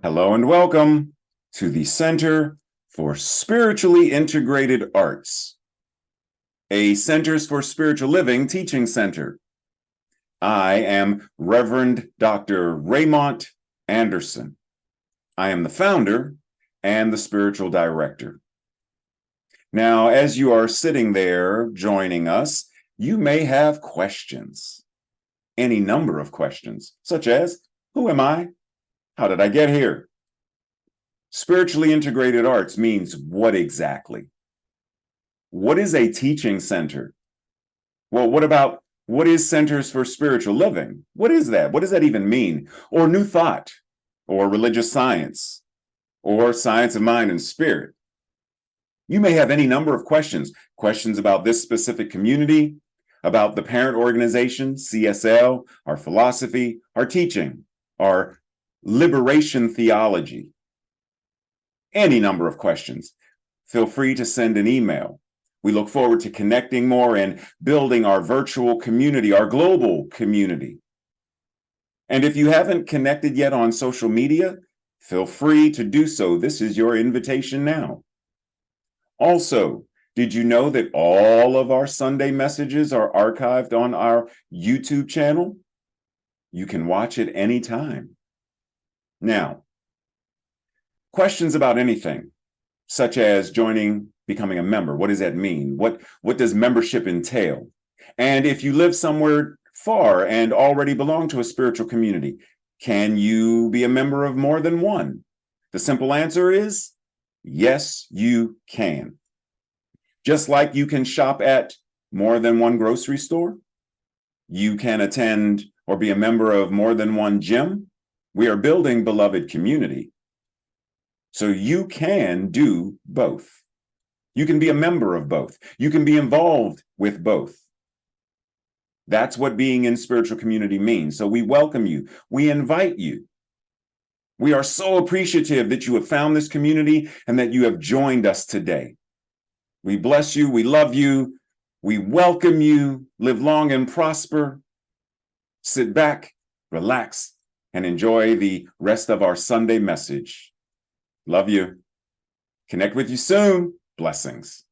Hello and welcome to the Center for Spiritually Integrated Arts, a Centers for Spiritual Living teaching center. I am Reverend Dr. Raymont Anderson. I am the founder and the spiritual director. Now, as you are sitting there joining us, you may have questions, any number of questions, such as, who am I? How did I get here? Spiritually integrated arts means what exactly? What is a teaching center? Well, what is Centers for Spiritual Living? What is that? What does that even mean? Or New Thought, or religious science, or science of mind and spirit? You may have any number of questions about this specific community, about the parent organization, CSL, our philosophy, our teaching, our liberation theology. Any number of questions. Feel free to send an email. We look forward to connecting more and building our virtual community, our global community. And if you haven't connected yet on social media, feel free to do so. This is your invitation now. Also, did you know that all of our Sunday messages are archived on our YouTube channel? You can watch it anytime. Now, questions about anything, such as becoming a member. What does that mean? What does membership entail? And if you live somewhere far and already belong to a spiritual community, can you be a member of more than one? The simple answer is yes, you can. Just like you can shop at more than one grocery store, you can attend or be a member of more than one gym. We are building beloved community. So you can do both. You can be a member of both. You can be involved with both. That's what being in spiritual community means. So we welcome you. We invite you. We are so appreciative that you have found this community and that you have joined us today. We bless you. We love you. We welcome you. Live long and prosper. Sit back, relax, and enjoy the rest of our Sunday message. Love you. Connect with you soon. Blessings.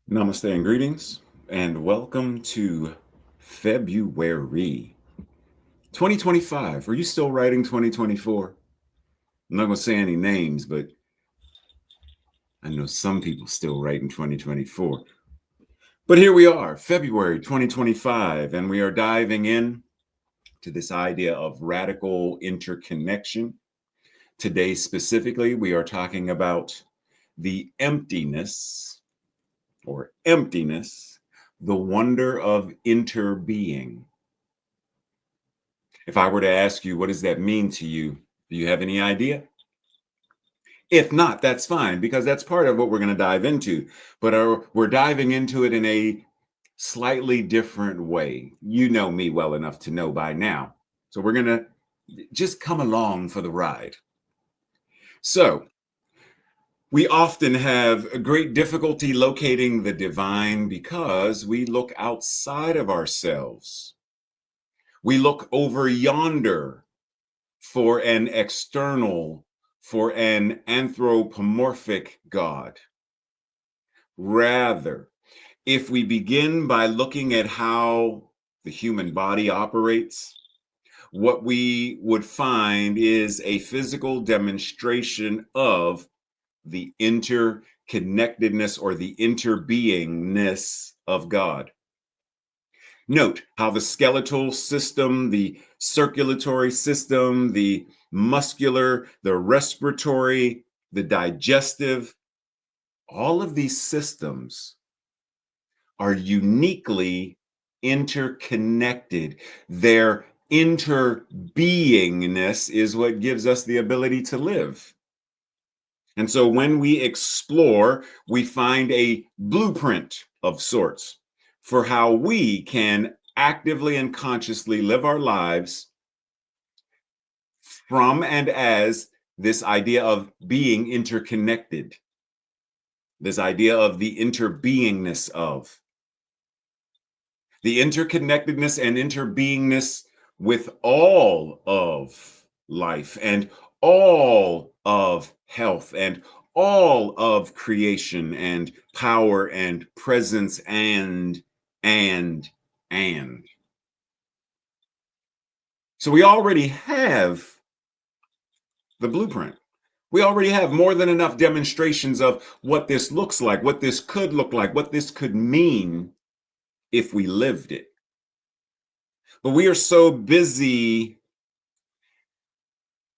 Namaste and greetings, and welcome to February 2025. Are you still writing 2024? I'm not going to say any names, but I know some people still write in 2024. But here we are, February 2025, and we are diving in to this idea of radical interconnection. Today, specifically, we are talking about the emptiness or emptiness, the wonder of interbeing. If I were to ask you, what does that mean to you? Do you have any idea? If not, that's fine, because that's part of what we're going to dive into. But we're diving into it in a slightly different way. You know me well enough to know by now. So we're going to just come along for the ride. So we often have a great difficulty locating the divine because we look outside of ourselves. We look over yonder for an external, for an anthropomorphic God. Rather, if we begin by looking at how the human body operates, what we would find is a physical demonstration of the interconnectedness or the interbeingness of God. Note how the skeletal system, the circulatory system, the muscular, the respiratory, the digestive, all of these systems are uniquely interconnected. Their interbeingness is what gives us the ability to live. And so when we explore, we find a blueprint of sorts for how we can actively and consciously live our lives from and as this idea of being interconnected, this idea of the interbeingness of. The interconnectedness and interbeingness with all of life and all of health and all of creation and power and presence and. So we already have the blueprint. We already have more than enough demonstrations of what this looks like, what this could look like, what this could mean if we lived it. But we are so busy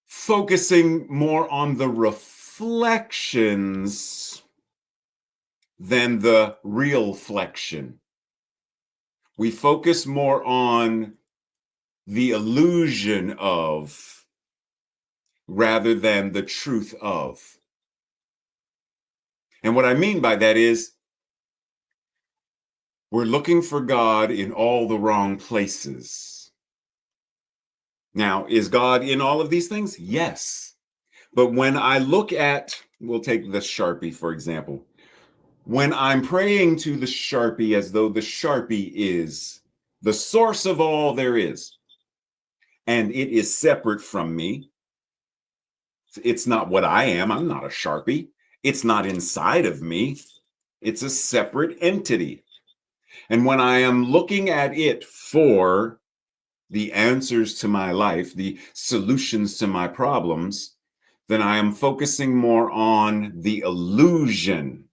focusing more on the reflections than the real flexion. We focus more on the illusion of rather than the truth of. And what I mean by that is we're looking for God in all the wrong places. Now, is God in all of these things? Yes. But when I look at, we'll take the Sharpie, for example. When I'm praying to the Sharpie as though the Sharpie is the source of all there is, and it is separate from me, it's not what I am. I'm not a Sharpie. It's not inside of me. It's a separate entity. And when I am looking at it for the answers to my life, the solutions to my problems, then I am focusing more on the illusion.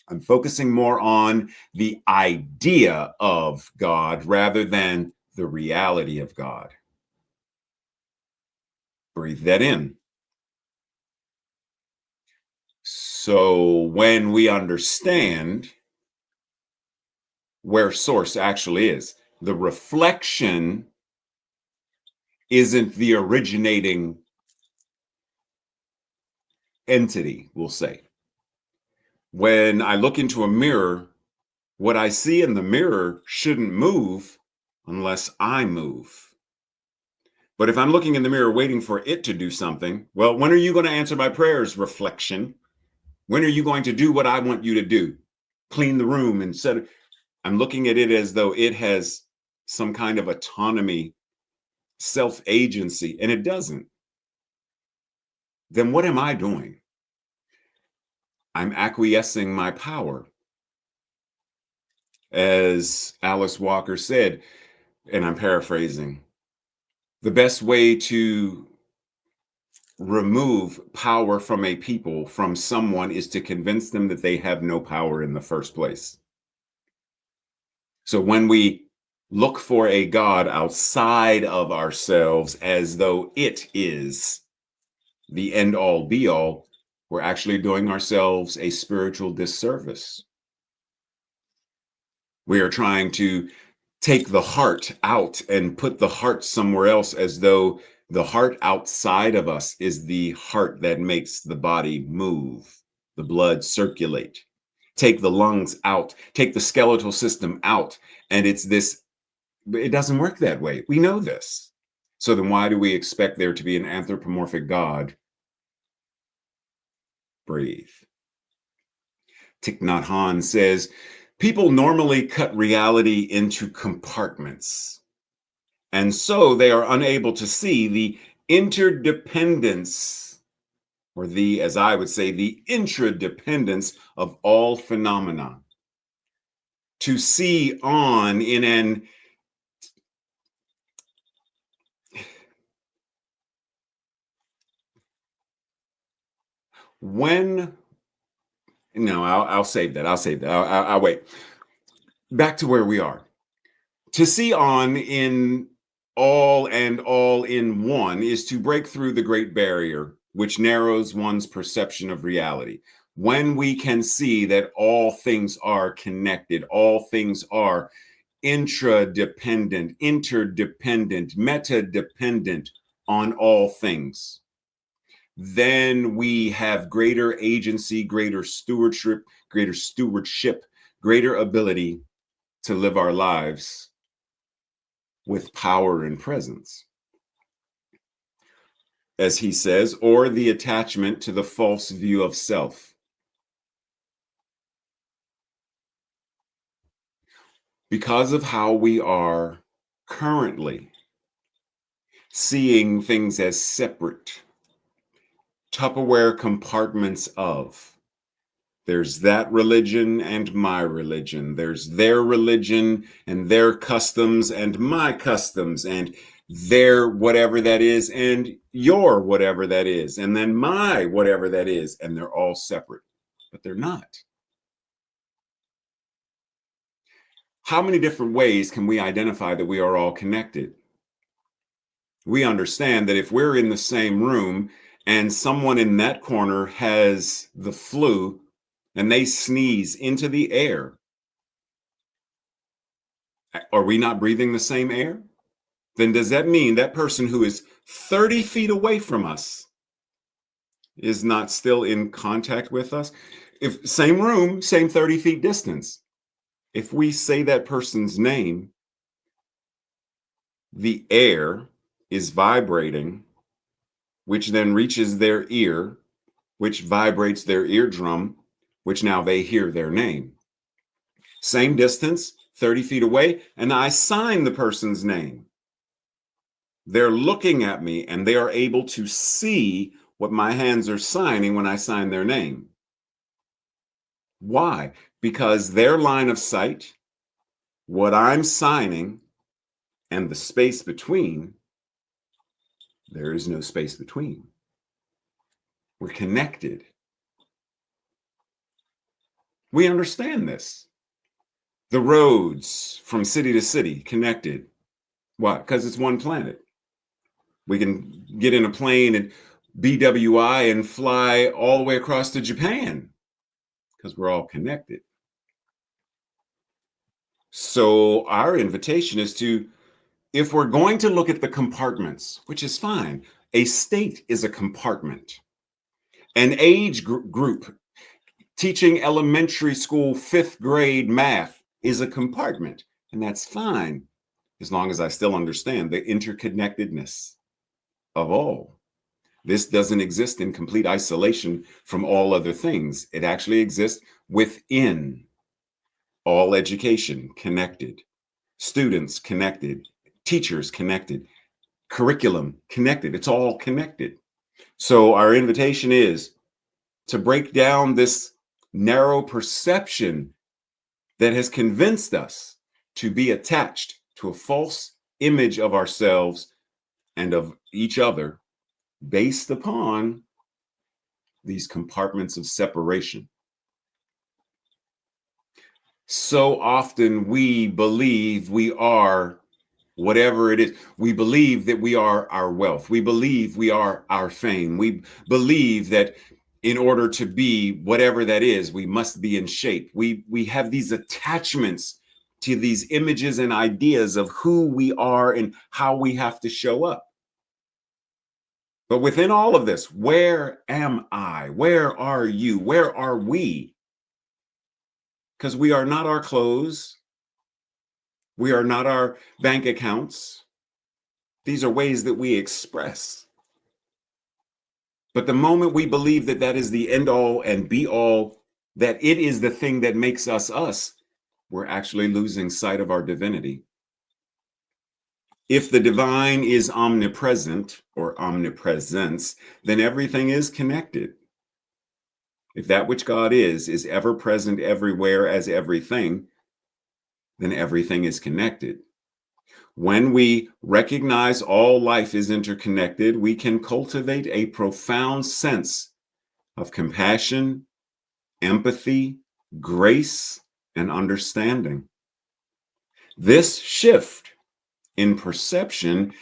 I'm focusing more on the idea of God rather than the reality of God. Breathe that in. So when we understand where source actually is, the reflection isn't the originating entity, we'll say. When I look into a mirror, what I see in the mirror shouldn't move unless I move. But if I'm looking in the mirror waiting for it to do something, well, when are you going to answer my prayers, reflection? When are you going to do what I want you to do? Clean the room and set it. I'm looking at it as though it has some kind of autonomy, self-agency, and it doesn't. Then what am I doing? I'm acquiescing my power. As Alice Walker said, and I'm paraphrasing, the best way to remove power from a people, from someone, is to convince them that they have no power in the first place. So when we look for a God outside of ourselves as though it is the end all be all, we're actually doing ourselves a spiritual disservice. We are trying to take the heart out and put the heart somewhere else, as though the heart outside of us is the heart that makes the body move, the blood circulate. Take the lungs out, take the skeletal system out, and it's this. It doesn't work that way. We know this. So then why do we expect there to be an anthropomorphic God? Breathe. Thich Nhat Hanh says, people normally cut reality into compartments. And so they are unable to see the interdependence, or the, as I would say, the intradependence of all phenomena. To see on in an when no, I'll save that. I'll save that. I'll wait. Back to where we are. To see on in all and all in one is to break through the great barrier, which narrows one's perception of reality. When we can see that all things are connected, all things are intradependent, interdependent, meta-dependent on all things, then we have greater agency, greater stewardship, greater ability to live our lives with power and presence. As he says, or the attachment to the false view of self. Because of how we are currently seeing things as separate, Tupperware compartments of. There's that religion and my religion. There's their religion and their customs and my customs, and their whatever that is and your whatever that is, and then my whatever that is, and they're all separate, but they're not. How many different ways can we identify that we are all connected? We understand that if we're in the same room and someone in that corner has the flu and they sneeze into the air, are we not breathing the same air? Then does that mean that person who is 30 feet away from us is not still in contact with us? If same room, same 30 feet distance, if we say that person's name, the air is vibrating, which then reaches their ear, which vibrates their eardrum, which now they hear their name. Same distance, 30 feet away, and I sign the person's name. They're looking at me and they are able to see what my hands are signing when I sign their name. Why? Because their line of sight, what I'm signing, and the space between, there is no space between. We're connected. We understand this. The roads from city to city connected. Why? Because it's one planet. We can get in a plane and BWI and fly all the way across to Japan because we're all connected. So our invitation is to, if we're going to look at the compartments, which is fine, a state is a compartment. An age group teaching elementary school 5th grade math is a compartment, and that's fine, as long as I still understand the interconnectedness of all. This doesn't exist in complete isolation from all other things. It actually exists within. All education connected, students connected, teachers connected, curriculum connected. It's all connected. So our invitation is to break down this narrow perception that has convinced us to be attached to a false image of ourselves and of each other based upon these compartments of separation. So often we believe we are whatever it is. We believe that we are our wealth. We believe we are our fame. We believe that in order to be whatever that is, we must be in shape. We have these attachments to these images and ideas of who we are and how we have to show up. But within all of this, where am I? Where are you? Where are we? Because we are not our clothes. We are not our bank accounts. These are ways that we express. But the moment we believe that that is the end all and be all, that it is the thing that makes us us, we're actually losing sight of our divinity. If the divine is omnipresent or omnipresence, then everything is connected. If that which God is ever present everywhere as everything, then everything is connected. When we recognize all life is interconnected, we can cultivate a profound sense of compassion, empathy, grace, and understanding. This shift in perception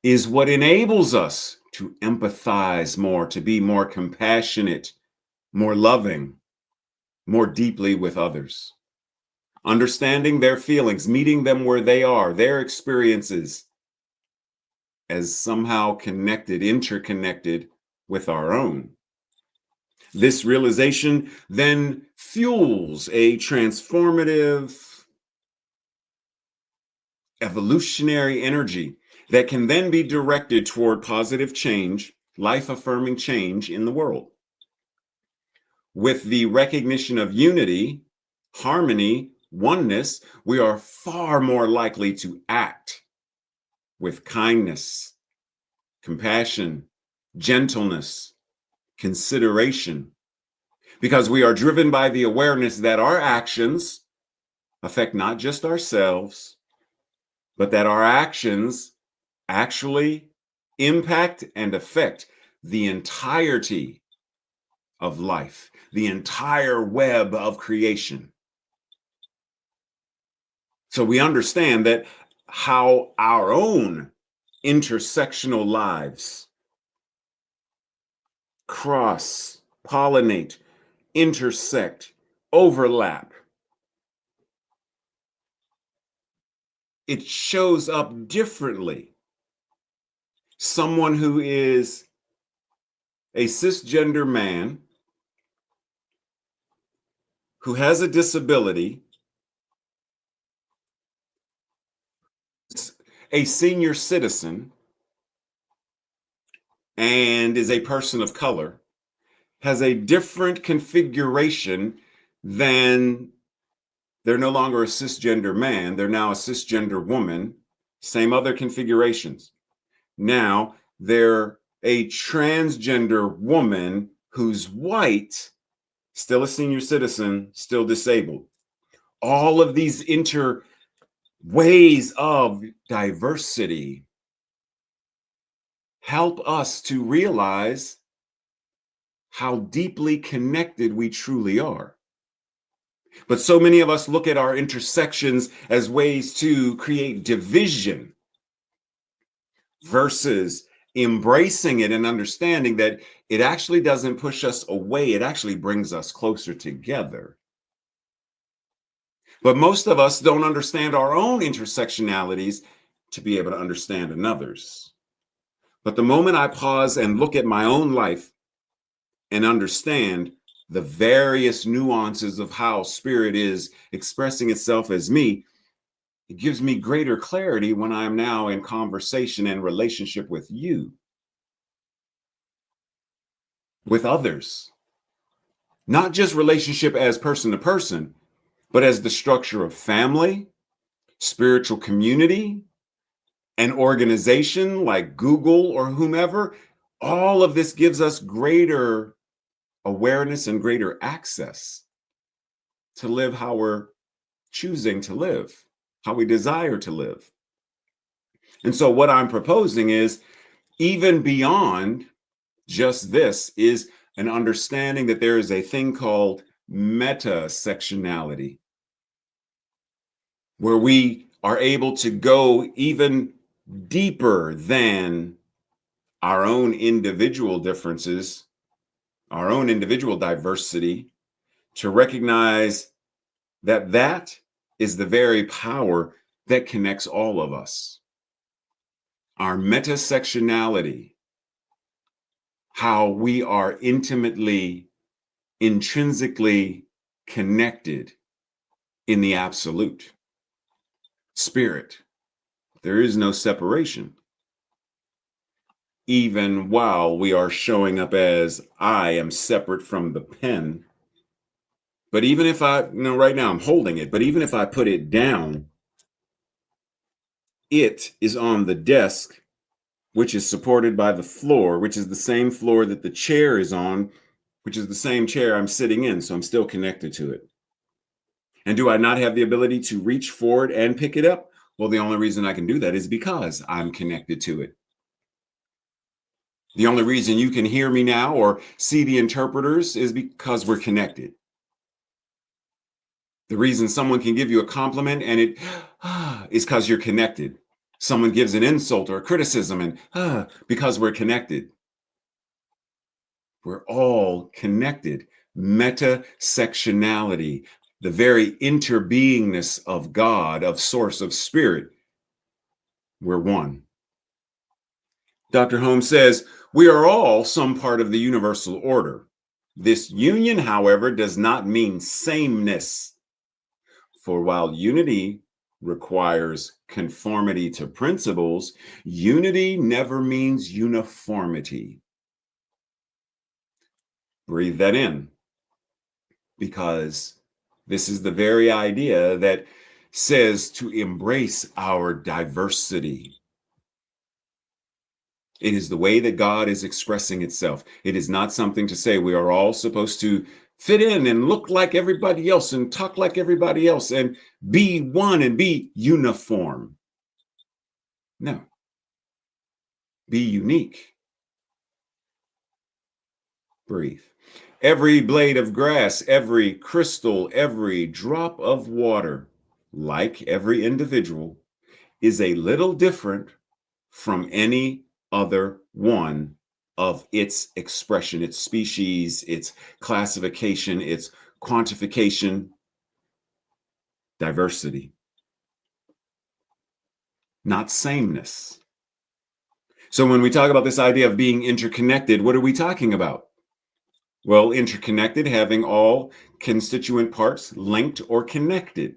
is what enables us to empathize more, to be more compassionate, more loving, more deeply with others. Understanding their feelings, meeting them where they are, their experiences as somehow connected, interconnected with our own. This realization then fuels a transformative, evolutionary energy that can then be directed toward positive change, life-affirming change in the world. With the recognition of unity, harmony, oneness, we are far more likely to act with kindness, compassion, gentleness, consideration, because we are driven by the awareness that our actions affect not just ourselves, but that our actions actually impact and affect the entirety of life, the entire web of creation. So we understand that how our own intersectional lives cross, pollinate, intersect, overlap. It shows up differently. Someone who is a cisgender man who has a disability, a senior citizen, and is a person of color, has a different configuration than they're no longer a cisgender man, they're now a cisgender woman, same other configurations. Now they're a transgender woman who's white, still a senior citizen, still disabled. All of these ways of diversity help us to realize how deeply connected we truly are. But so many of us look at our intersections as ways to create division versus embracing it and understanding that it actually doesn't push us away, it actually brings us closer together. But most of us don't understand our own intersectionalities to be able to understand another's. But the moment I pause and look at my own life and understand the various nuances of how spirit is expressing itself as me, it gives me greater clarity when I'm now in conversation and relationship with you, with others. Not just relationship as person to person, but as the structure of family, spiritual community, an organization like Google or whomever. All of this gives us greater awareness and greater access to live how we're choosing to live, how we desire to live. And so what I'm proposing is even beyond Just this is an understanding that there is a thing called meta-sectionality, where we are able to go even deeper than our own individual differences, our own individual diversity, to recognize that that is the very power that connects all of us. Our metasectionality, how we are intimately, intrinsically connected in the absolute spirit. There is no separation. Even while we are showing up as I am separate from the pen. But even if right now I'm holding it, but even if I put it down, it is on the desk, which is supported by the floor, which is the same floor that the chair is on, which is the same chair I'm sitting in. So I'm still connected to it. And do I not have the ability to reach forward and pick it up? Well, the only reason I can do that is because I'm connected to it. The only reason you can hear me now or see the interpreters is because we're connected. The reason someone can give you a compliment and it is because you're connected. Someone gives an insult or a criticism and because we're connected. We're all connected. Metasectionality, the very interbeingness of God, of source, of spirit. We're one. Dr. Holmes says, we are all some part of the universal order. This union, however, does not mean sameness. For while unity requires conformity to principles, unity never means uniformity. Breathe that in, because this is the very idea that says to embrace our diversity. It is the way that God is expressing itself. It is not something to say we are all supposed to fit in and look like everybody else and talk like everybody else and be one and be uniform. No. Be unique. Breathe. Every blade of grass, every crystal, every drop of water, like every individual, is a little different from any other one of its expression, its species, its classification, its quantification, diversity, not sameness. So when we talk about this idea of being interconnected, what are we talking about? Well, interconnected, having all constituent parts linked or connected,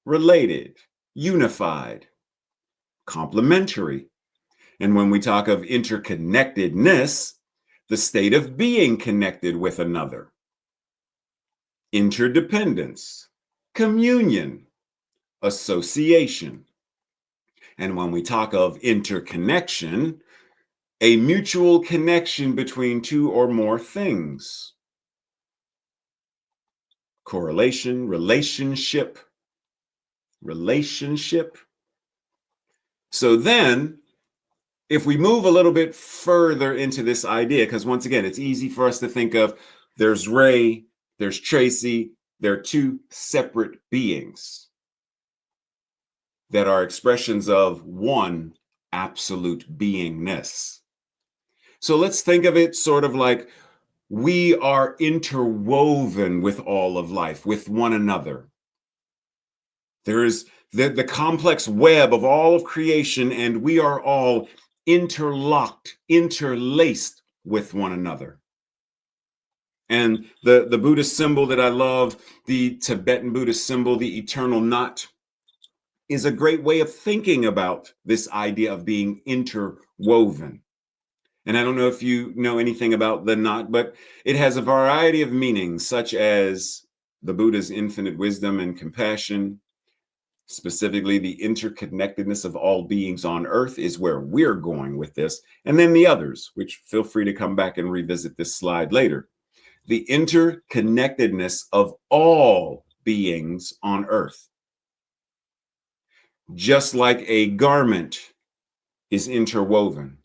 related, unified, complementary. And when we talk of interconnectedness, the state of being connected with another, interdependence, communion, association. And when we talk of interconnection, a mutual connection between two or more things. Correlation, relationship. So then, if we move a little bit further into this idea, because once again, it's easy for us to think of there's Ray, there's Tracy, they're two separate beings that are expressions of one absolute beingness. So let's think of it sort of like we are interwoven with all of life, with one another. There is the complex web of all of creation, and we are all interlocked, interlaced with one another. And the Buddhist symbol that I love, the Tibetan Buddhist symbol, the eternal knot, is a great way of thinking about this idea of being interwoven. And I don't know if you know anything about the knot, but it has a variety of meanings, such as the Buddha's infinite wisdom and compassion. Specifically, the interconnectedness of all beings on earth is where we're going with this. And then the others, which feel free to come back and revisit this slide later. The interconnectedness of all beings on earth. Just like a garment is interwoven,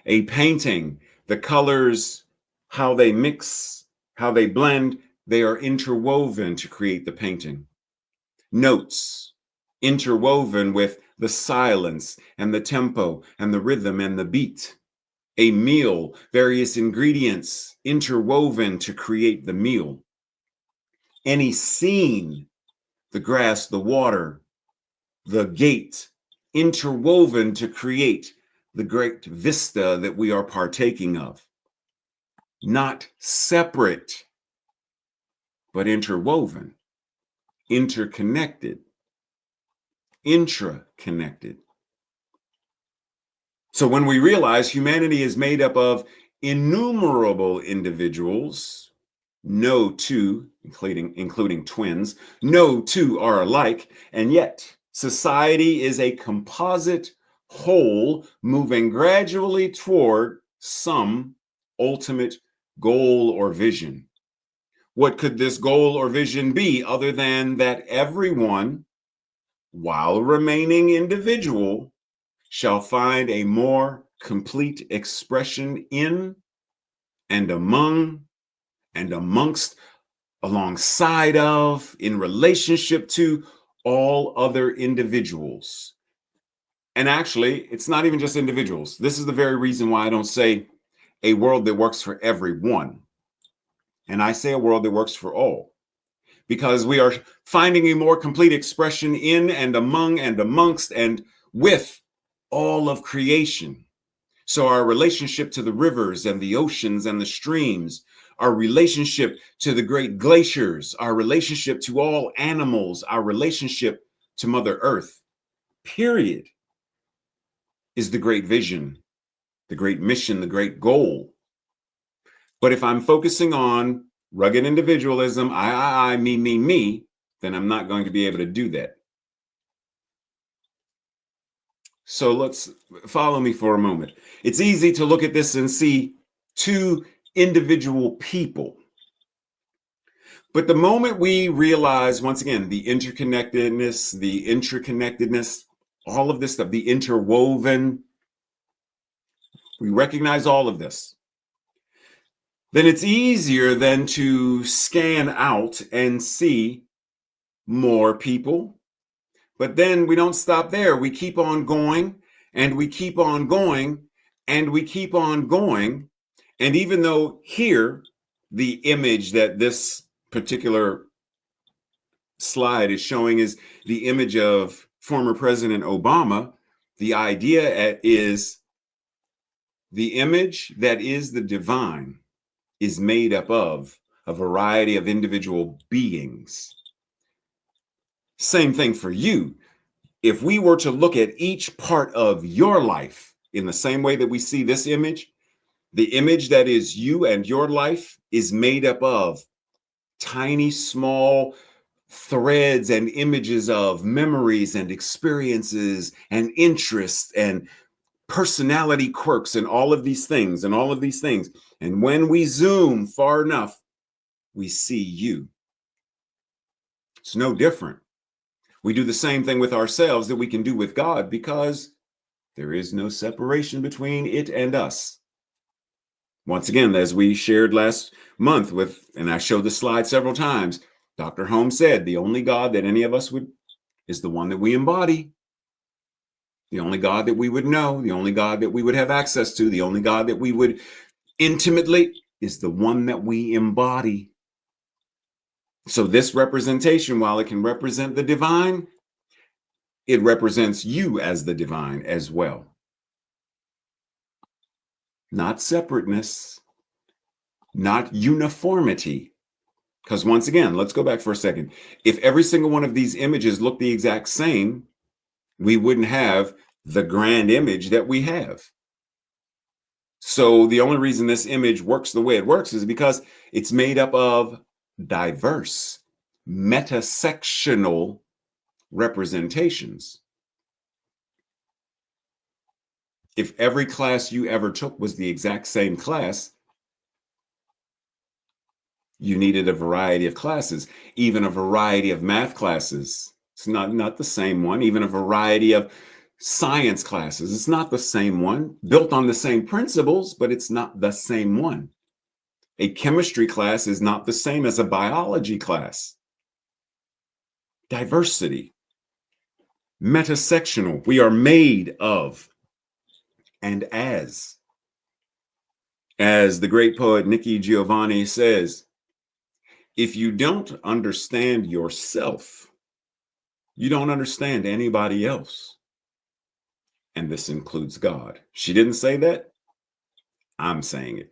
a painting The colors, how they mix, how they blend, they are interwoven to create the painting. Notes, interwoven with the silence and the tempo and the rhythm and the beat. A meal, various ingredients interwoven to create the meal. Any scene, the grass, the water, the gate, interwoven to create the great vista that we are partaking of. Not separate, but interwoven, interconnected, intraconnected. So when we realize humanity is made up of innumerable individuals, no two, including twins, no two are alike, and yet society is a composite whole moving gradually toward some ultimate goal or vision. What could this goal or vision be other than that everyone, while remaining individual, shall find a more complete expression in and among and amongst, alongside of, in relationship to all other individuals. And actually, it's not even just individuals. This is the very reason why I don't say a world that works for everyone. And I say a world that works for all. Because we are finding a more complete expression in and among and amongst and with all of creation. So our relationship to the rivers and the oceans and the streams, our relationship to the great glaciers, our relationship to all animals, our relationship to Mother Earth, period, is the great vision, the great mission, the great goal. But if I'm focusing on rugged individualism, I, me, then I'm not going to be able to do that. So let's follow me for a moment. It's easy to look at this and see two individual people. But the moment we realize, once again, the interconnectedness, the intraconnectedness, all of this stuff, the interwoven, we recognize all of this, then it's easier then to scan out and see more people. But then we don't stop there. We keep on going and we keep on going and we keep on going. And even though here, the image that this particular slide is showing is the image of former President Obama, the idea is the image that is the divine is made up of a variety of individual beings. Same thing for you. If we were to look at each part of your life in the same way that we see this image, the image that is you and your life is made up of tiny, small threads and images of memories and experiences and interests and personality quirks and all of these things and all of these things. And when we zoom far enough, we see you. It's no different. We do the same thing with ourselves that we can do with God because there is no separation between it and us. Once again, as we shared last month with, and I showed the slide several times, Dr. Holmes said the only God that any of us would is the one that we embody. The only God that we would know, the only God that we would have access to, the only God that we would intimately is the one that we embody. So this representation, while it can represent the divine, it represents you as the divine as well. Not separateness, not uniformity. Because once again, let's go back for a second. If every single one of these images looked the exact same, we wouldn't have the grand image that we have. So the only reason this image works the way it works is because it's made up of diverse, metasectional representations. If every class you ever took was the exact same class, you needed a variety of classes, even a variety of math classes. It's not the same one, even a variety of science classes. It's not the same one, built on the same principles, but it's not the same one. A chemistry class is not the same as a biology class. Diversity, metasectional. We are made of and as the great poet Nikki Giovanni says, if you don't understand yourself, you don't understand anybody else. And this includes God. She didn't say that. I'm saying it.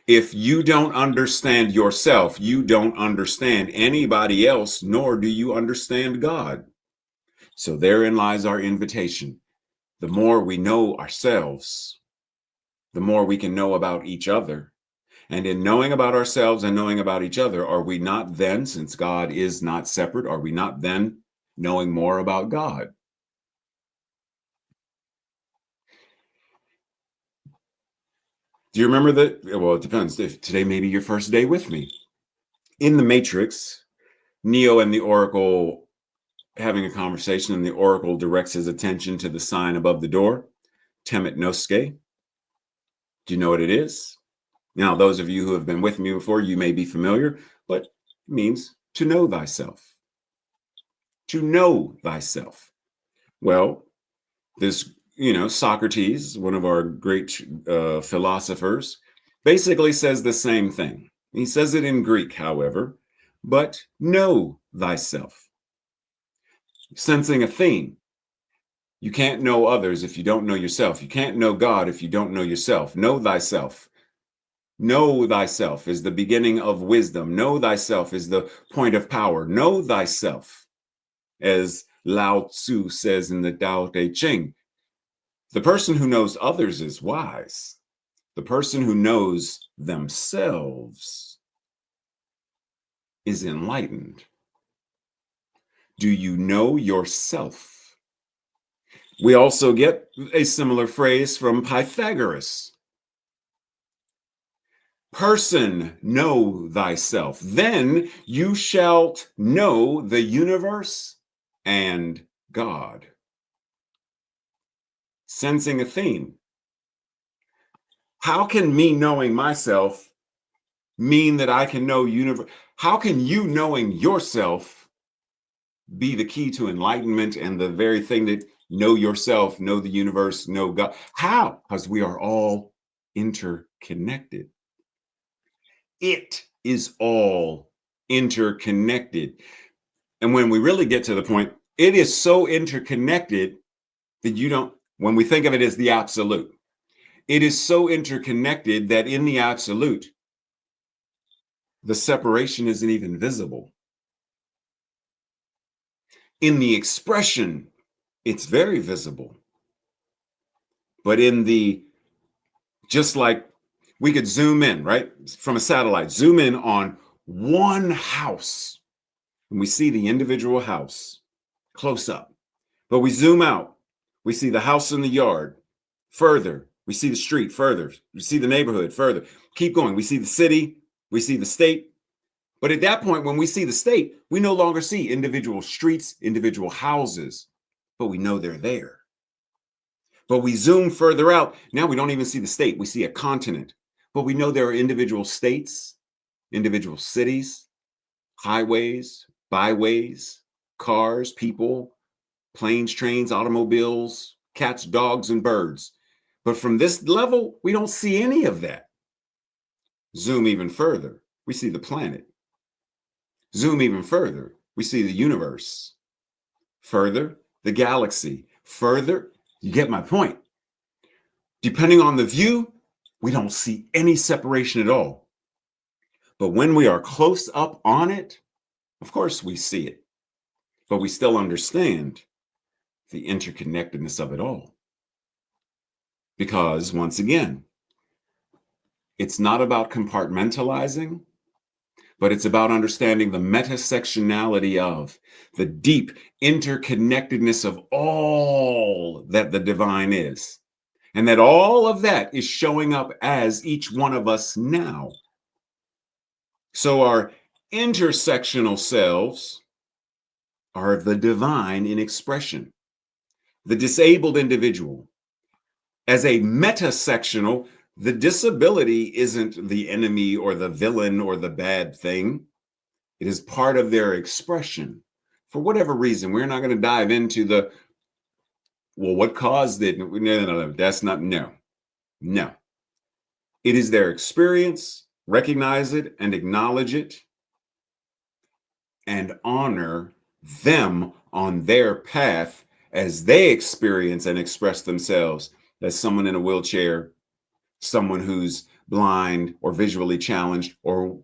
If you don't understand yourself, you don't understand anybody else, nor do you understand God. So therein lies our invitation. The more we know ourselves, the more we can know about each other. And in knowing about ourselves and knowing about each other, are we not then, since God is not separate, are we not then knowing more about God? Do you remember that? Well, it depends. If today may be your first day with me. In the Matrix, Neo and the Oracle having a conversation, and the Oracle directs his attention to the sign above the door, Temet Noske. Do you know what it is? Now, those of you who have been with me before, you may be familiar, but it means to know thyself. To know thyself. Well, this, Socrates, one of our great philosophers, basically says the same thing. He says it in Greek, however, but know thyself. Sensing a theme. You can't know others if you don't know yourself. You can't know God if you don't know yourself. Know thyself. Know thyself is the beginning of wisdom. Know thyself is the point of power. Know thyself, as Lao Tzu says in the Tao Te Ching. The person who knows others is wise. The person who knows themselves is enlightened. Do you know yourself? We also get a similar phrase from Pythagoras. Person, know thyself. Then you shalt know the universe and God. Sensing a theme. How can me knowing myself mean that I can know universe? How can you knowing yourself be the key to enlightenment and the very thing that know yourself, know the universe, know God? How? Because we are all interconnected. It is all interconnected. And when we really get to the point, it is so interconnected that when we think of it as the absolute, it is so interconnected that in the absolute, the separation isn't even visible. In the expression, it's very visible. But just like we could zoom in, right? From a satellite, zoom in on one house, and we see the individual house close up. But we zoom out, we see the house in the yard further. We see the street further. We see the neighborhood further. Keep going. We see the city. We see the state. But at that point, when we see the state, we no longer see individual streets, individual houses, but we know they're there. But we zoom further out. Now we don't even see the state. We see a continent. But we know there are individual states, individual cities, highways, byways, cars, people, planes, trains, automobiles, cats, dogs, and birds. But from this level, we don't see any of that. Zoom even further, we see the planet. Zoom even further, we see the universe. Further, the galaxy. Further, you get my point. Depending on the view, we don't see any separation at all. But when we are close up on it, of course we see it. But we still understand the interconnectedness of it all. Because once again, it's not about compartmentalizing, but it's about understanding the metasectionality of the deep interconnectedness of all that the divine is. And that all of that is showing up as each one of us now. So our intersectional selves are the divine in expression. the disabled individual. As a metasectional, the disability isn't the enemy or the villain or the bad thing. It is part of their expression. For whatever reason, we're not going to dive into what caused it? No, that's not, no. It is their experience. Recognize it and acknowledge it and honor them on their path as they experience and express themselves as someone in a wheelchair, someone who's blind or visually challenged, or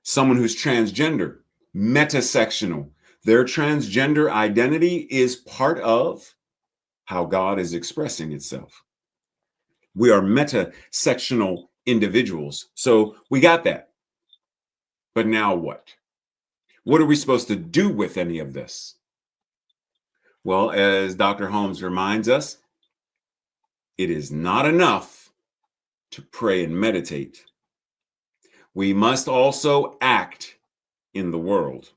someone who's transgender, metasectional. Their transgender identity is part of how God is expressing itself. We are metasectional individuals. So we got that. But now what? What are we supposed to do with any of this? Well, as Dr. Holmes reminds us, it is not enough to pray and meditate. We must also act in the world.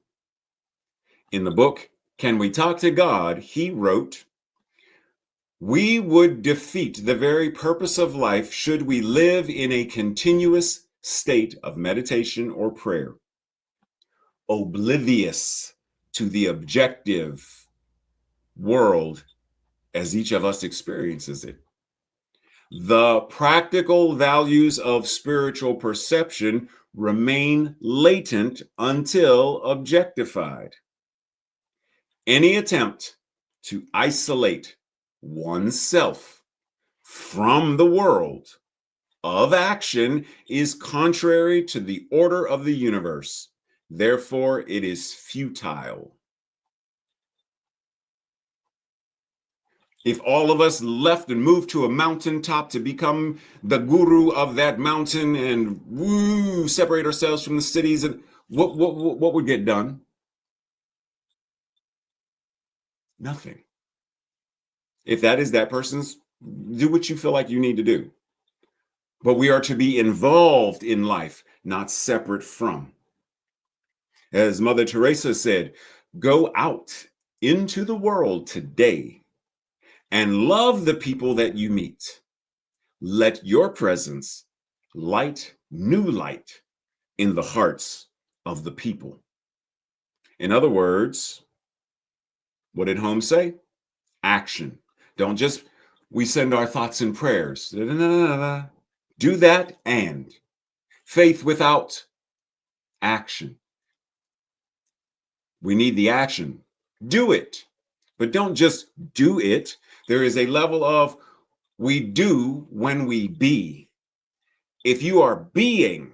In the book, Can We Talk to God? He wrote, "We would defeat the very purpose of life should we live in a continuous state of meditation or prayer, oblivious to the objective world as each of us experiences it. The practical values of spiritual perception remain latent until objectified. Any attempt to isolate oneself from the world of action is contrary to the order of the universe. Therefore, it is futile." If all of us left and moved to a mountaintop to become the guru of that mountain and separate ourselves from the cities, and what would get done? Nothing. If that is that person's, do what you feel like you need to do. But we are to be involved in life, not separate from. As Mother Teresa said, go out into the world today and love the people that you meet. Let your presence light new light in the hearts of the people. In other words, what did Holmes say? Action. Don't just, we send our thoughts and prayers. Do that and faith without action. We need the action. Do it. But don't just do it. There is a level of we do when we be. If you are being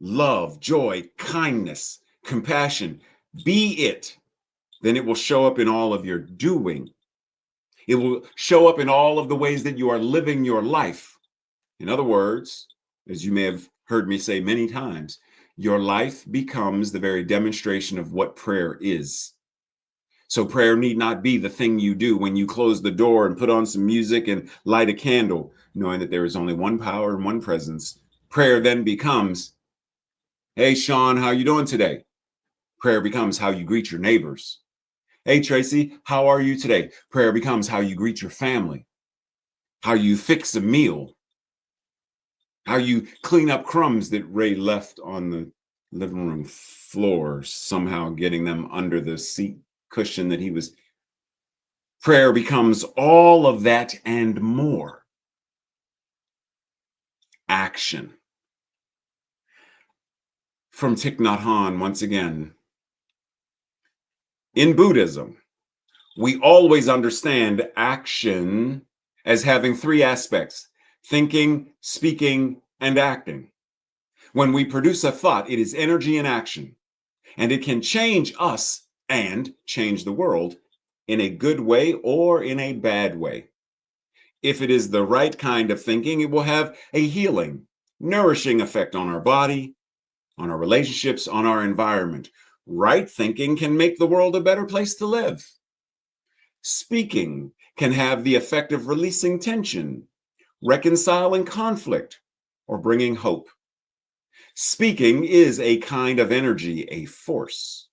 love, joy, kindness, compassion, be it, then it will show up in all of your doing. It will show up in all of the ways that you are living your life. In other words, as you may have heard me say many times, your life becomes the very demonstration of what prayer is. So prayer need not be the thing you do when you close the door and put on some music and light a candle, knowing that there is only one power and one presence. Prayer then becomes, hey, Sean, how you doing today? Prayer becomes how you greet your neighbors. Hey, Tracy, how are you today? Prayer becomes how you greet your family, how you fix a meal, how you clean up crumbs that Ray left on the living room floor, somehow getting them under the seat cushion that he was. Prayer becomes all of that and more. Action. From Thich Nhat Hanh, once again. In Buddhism, we always understand action as having three aspects: thinking, speaking, and acting. When we produce a thought, it is energy in action, and it can change us and change the world in a good way or in a bad way. If it is the right kind of thinking, it will have a healing, nourishing effect on our body, on our relationships, on our environment. Right thinking can make the world a better place to live. Speaking can have the effect of releasing tension, reconciling conflict, or bringing hope. Speaking is a kind of energy, a force.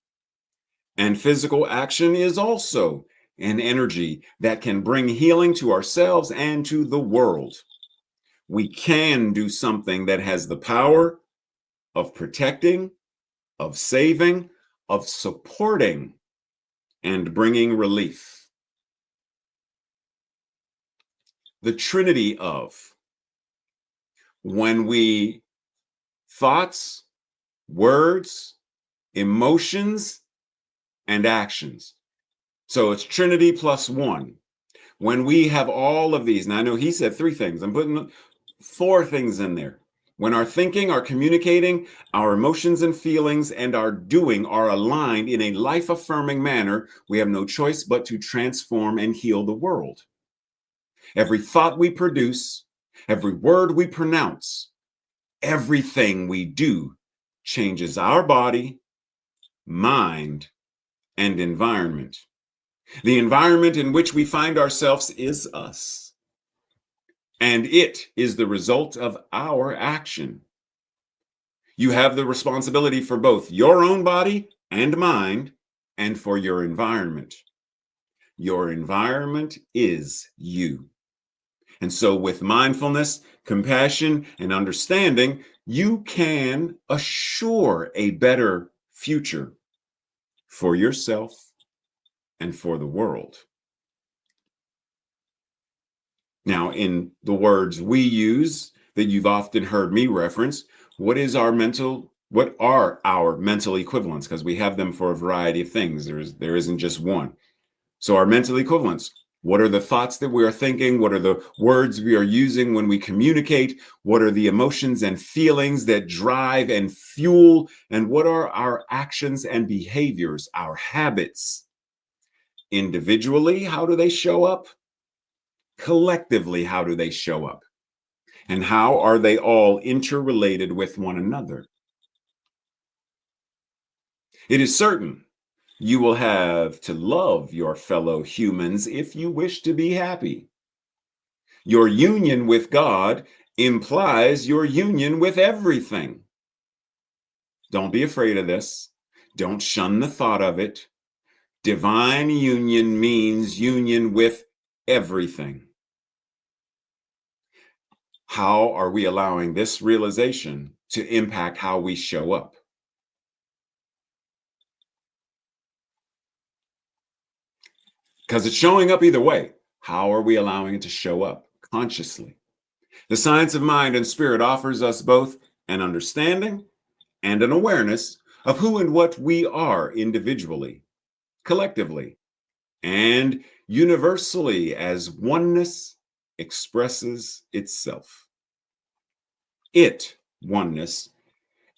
And physical action is also and energy that can bring healing to ourselves and to the world. We can do something that has the power of protecting, of saving, of supporting, and bringing relief. The trinity of when we thoughts, words, emotions, and actions. So it's Trinity plus one. When we have all of these, and I know he said three things, I'm putting four things in there. When our thinking, our communicating, our emotions and feelings, and our doing are aligned in a life-affirming manner, we have no choice but to transform and heal the world. Every thought we produce, every word we pronounce, everything we do changes our body, mind, and environment. The environment in which we find ourselves is us, and it is the result of our action. You have the responsibility for both your own body and mind, and for your environment. Your environment is you. And so, with mindfulness, compassion, and understanding, you can assure a better future for yourself and for the world. Now, in the words we use that you've often heard me reference, what are our mental equivalents? Because we have them for a variety of things. There isn't just one. So our mental equivalents, what are the thoughts that we are thinking? What are the words we are using when we communicate? What are the emotions and feelings that drive and fuel? And what are our actions and behaviors, our habits? Individually, how do they show up? Collectively, how do they show up? And how are they all interrelated with one another? It is certain you will have to love your fellow humans if you wish to be happy. Your union with God implies your union with everything. Don't be afraid of this. Don't shun the thought of it. Divine union means union with everything. How are we allowing this realization to impact how we show up? Because it's showing up either way. How are we allowing it to show up consciously? The science of mind and spirit offers us both an understanding and an awareness of who and what we are individually, collectively, and universally as oneness expresses itself. Oneness,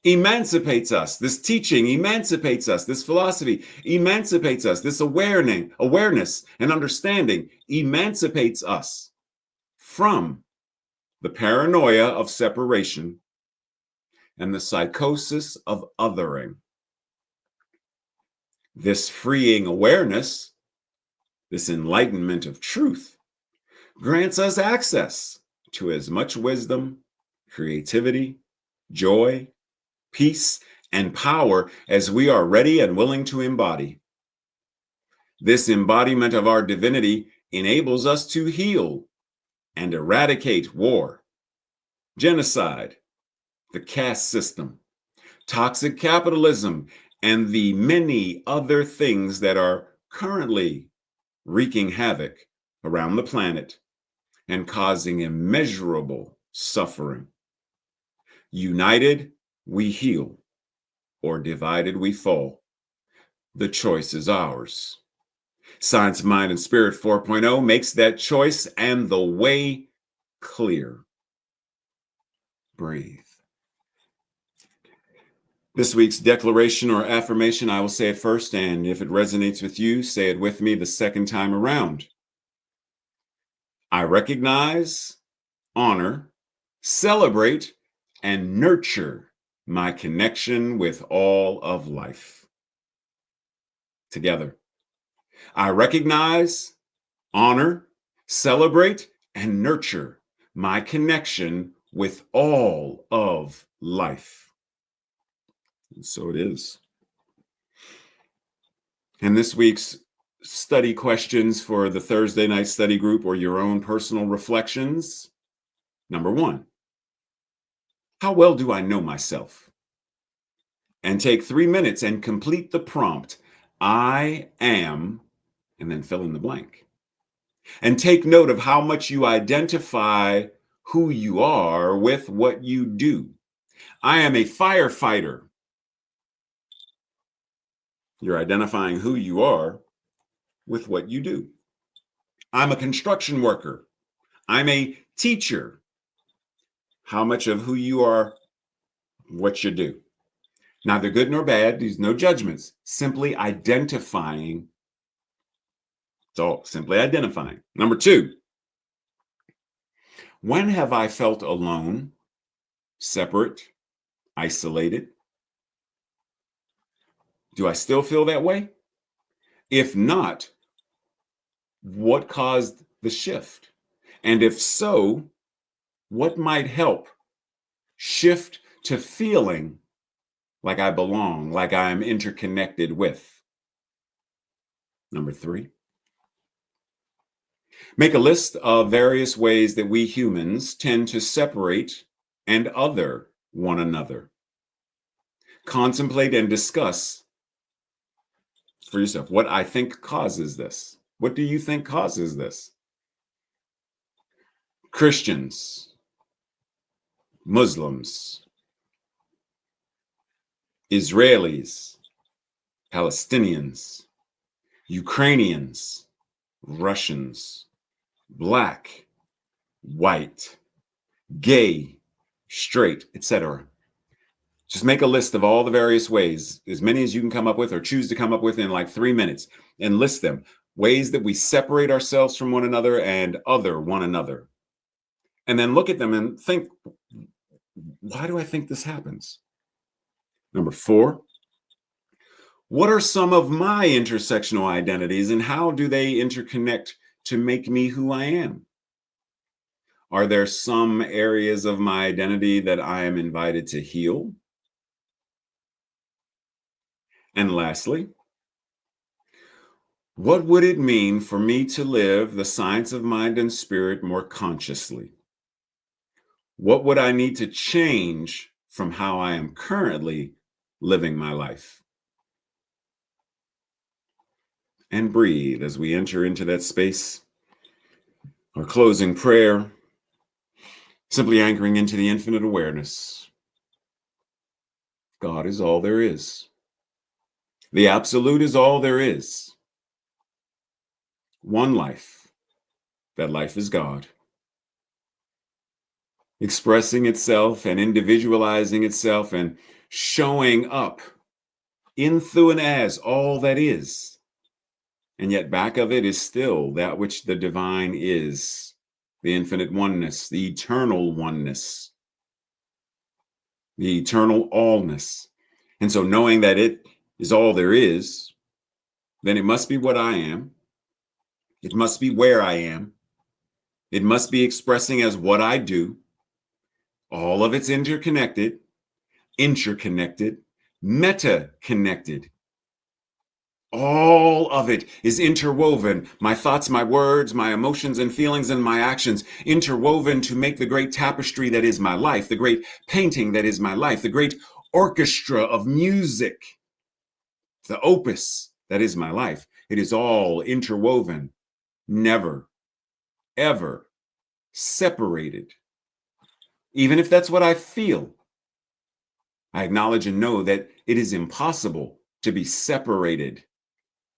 emancipates us. This teaching emancipates us. This philosophy emancipates us. This awareness and understanding emancipates us from the paranoia of separation and the psychosis of othering. This freeing awareness, this enlightenment of truth, grants us access to as much wisdom, creativity, joy, peace, and power as we are ready and willing to embody. This embodiment of our divinity enables us to heal and eradicate war, genocide, the caste system, toxic capitalism, and the many other things that are currently wreaking havoc around the planet and causing immeasurable suffering. United, we heal, or divided, we fall. The choice is ours. Science, Mind, and Spirit 4.0 makes that choice and the way clear. Breathe. This week's declaration or affirmation, I will say it first, and if it resonates with you, say it with me the second time around. I recognize, honor, celebrate, and nurture my connection with all of life. Together. I recognize, honor, celebrate, and nurture my connection with all of life. And so it is. And this week's study questions for the Thursday night study group or your own personal reflections. Number 1, how well do I know myself? And take 3 minutes and complete the prompt, I am, and then fill in the blank. And take note of how much you identify who you are with what you do. I am a firefighter. You're identifying who you are with what you do. I'm a construction worker. I'm a teacher. How much of who you are, what you do. Neither good nor bad, there's no judgments, simply identifying. It's all simply identifying. Number 2, when have I felt alone, separate, isolated? Do I still feel that way? If not, what caused the shift? And if so, what might help shift to feeling like I belong, like I am interconnected with? Number 3, make a list of various ways that we humans tend to separate and other one another. Contemplate and discuss for yourself what I think causes this. What do you think causes this? Christians, Muslims, Israelis, Palestinians, Ukrainians, Russians, Black, white, gay, straight, etc. Just make a list of all the various ways, as many as you can come up with or choose to come up with in like 3 minutes, and list them. Ways that we separate ourselves from one another and other one another. And then look at them and think, why do I think this happens? Number 4, what are some of my intersectional identities and how do they interconnect to make me who I am? Are there some areas of my identity that I am invited to heal? And lastly, what would it mean for me to live the science of mind and spirit more consciously? What would I need to change from how I am currently living my life? And breathe as we enter into that space. Our closing prayer, simply anchoring into the infinite awareness. God is all there is. The absolute is all there is. One life. That life is God. Expressing itself and individualizing itself and showing up in, through, and as all that is. And yet back of it is still that which the divine is, the infinite oneness, the eternal oneness, the eternal allness. And so knowing that it is all there is, then it must be what I am. It must be where I am. It must be expressing as what I do. All of it's interconnected, meta-connected. All of it is interwoven. My thoughts, my words, my emotions and feelings and my actions interwoven to make the great tapestry that is my life, the great painting that is my life, the great orchestra of music, the opus that is my life. It is all interwoven, never, ever separated. Even if that's what I feel, I acknowledge and know that it is impossible to be separated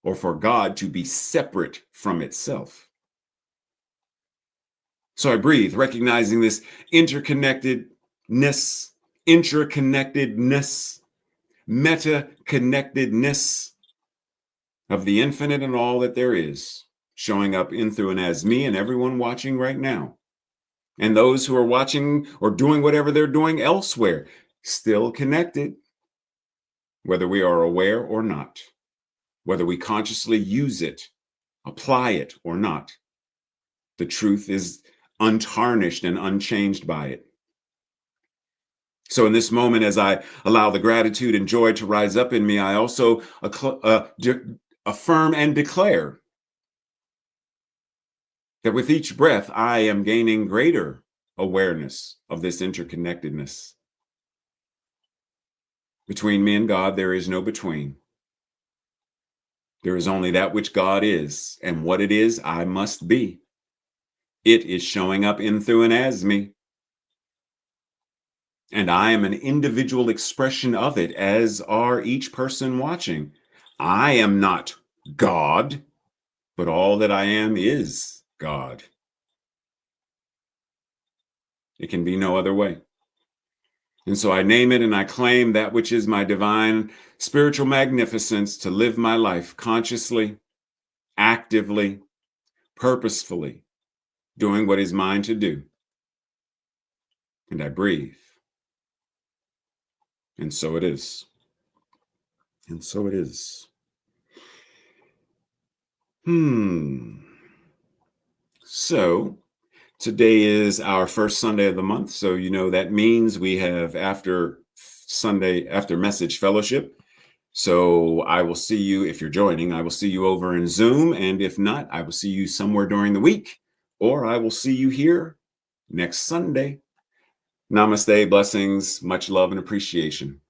or for God to be separate from itself. So I breathe, recognizing this interconnectedness, meta-connectedness of the infinite and all that there is, showing up in, through, and as me and everyone watching right now. And those who are watching or doing whatever they're doing elsewhere, still connected, whether we are aware or not, whether we consciously use it, apply it or not. The truth is untarnished and unchanged by it. So in this moment, as I allow the gratitude and joy to rise up in me, I also affirm and declare that with each breath, I am gaining greater awareness of this interconnectedness. Between me and God, there is no between. There is only that which God is, and what it is, I must be. It is showing up in, through, and as me. And I am an individual expression of it, as are each person watching. I am not God, but all that I am is God. It can be no other way. And so I name it and I claim that which is my divine spiritual magnificence to live my life consciously, actively, purposefully, doing what is mine to do. And I breathe. And so it is. And so it is. So today is our first Sunday of the month. So, that means we have after message fellowship. So I will see you, if you're joining, I will see you over in Zoom. And if not, I will see you somewhere during the week, or I will see you here next Sunday. Namaste, blessings, much love and appreciation.